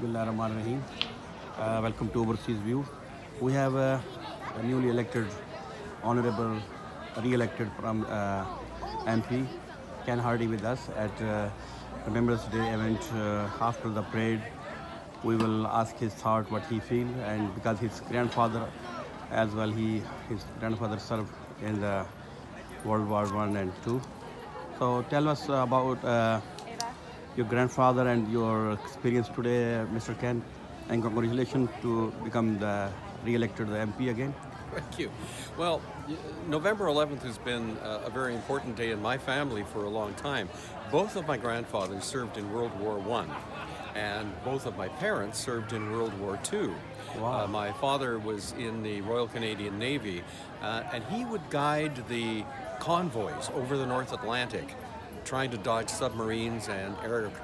Bismillahirrahmanirrahim. Welcome to Overseas View. We have a newly elected, honorable, re-elected from MP, Ken Hardie with us at Remembrance Day event. After the parade, we will ask his thought, what he feel, and because his grandfather, as well, his grandfather served in the World War One and Two. So tell us about your grandfather and your experience today, Mr. Ken, and congratulations to become the re-elected the MP again. Thank you. Well, November 11th has been a very important day in my family for a long time. Both of my grandfathers served in World War I, and both of my parents served in World War II. Wow. My father was in the Royal Canadian Navy, and he would guide the convoys over the North Atlantic, trying to dodge submarines and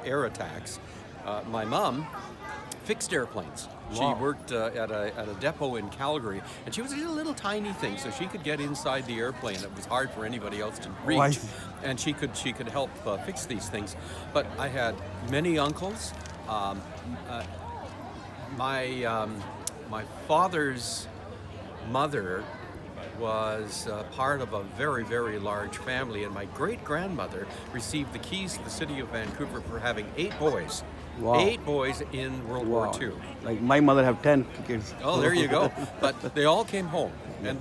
air attacks. My mom fixed airplanes. Wow. She worked at a depot in Calgary, and she was a little tiny thing, so she could get inside the airplane. It was hard for anybody else to reach, Right. and she could help fix these things. But I had many uncles. My father's mother was part of a very, very large family, and my great-grandmother received the keys to the city of Vancouver for having 8 boys. Wow. 8 boys in World War II. Like my mother have 10 kids. Oh, there you go. But they all came home,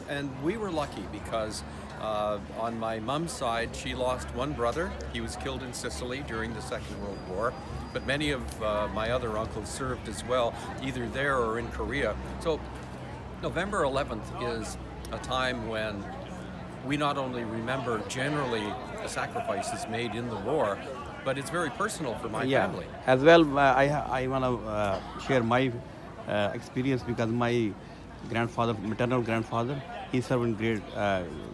and we were lucky because on my mom's side, she lost one brother. He was killed in Sicily during the Second World War. But many of my other uncles served as well, either there or in Korea. So November 11th is a time when we not only remember generally the sacrifices made in the war, but it's very personal for my family. As well, I want to share my experience because my grandfather, maternal grandfather, he served in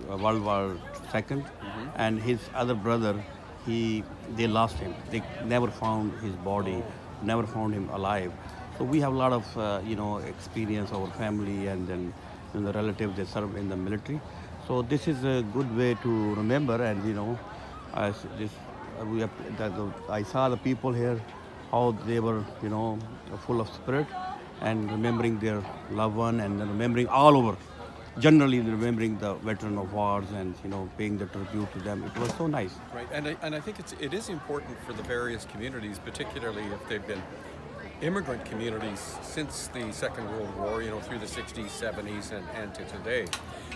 World War II, and his other brother, they lost him. They never found his body, never found him alive. So we have a lot of experience, our family, and then the relatives they serve in the military. So this is a good way to remember, and as this I saw the people here, how they were full of spirit and remembering their loved one, and then remembering all over. Generally remembering the veteran of wars and paying the tribute to them. It was so nice. Right, and I think it is important for the various communities, particularly if they've been immigrant communities since the Second World War, through the 60s, 70s, and to today,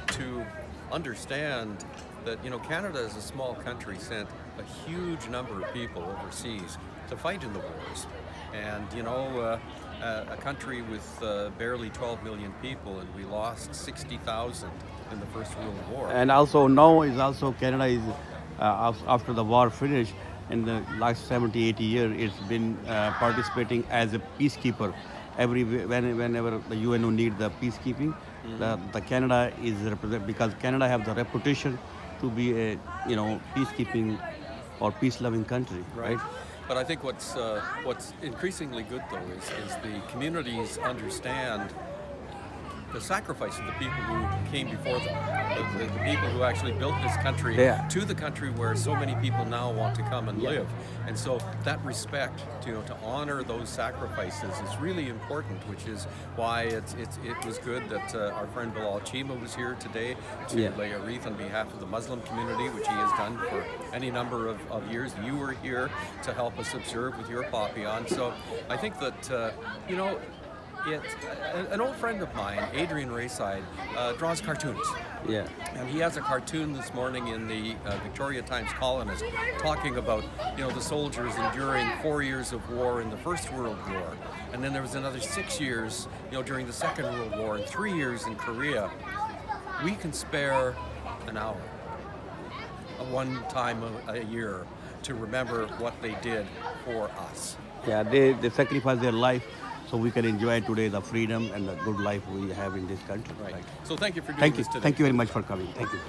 to understand that Canada is a small country, sent a huge number of people overseas to fight in the wars, and a country with barely 12 million people, and we lost 60,000 in the First World War. And also now Canada is after the war finished, in the last 70-80 years, it's been participating as a peacekeeper. Whenever the UNO need the peacekeeping, the Canada is represent, because Canada have the reputation to be a peacekeeping or peace-loving country, right? But I think what's increasingly good though is the communities understand the sacrifice of the people who came before them, the people who actually built this country to the country where so many people now want to come and live. And so that respect, to honor those sacrifices is really important, which is why it was good that our friend Bilal Chima was here today to lay a wreath on behalf of the Muslim community, which he has done for any number of years. You were here to help us observe with your Papillon. So I think that, an old friend of mine, Adrian Rayside, draws cartoons. Yeah. And he has a cartoon this morning in the Victoria Times Colonist talking about, the soldiers enduring 4 years of war in the First World War. And then there was another 6 years, during the Second World War, and 3 years in Korea. We can spare an hour, one time a year, to remember what they did for us. Yeah, they sacrificed their life so we can enjoy today the freedom and the good life we have in this country. Right. So thank you for doing this today. Thank you very much for coming. Thank you.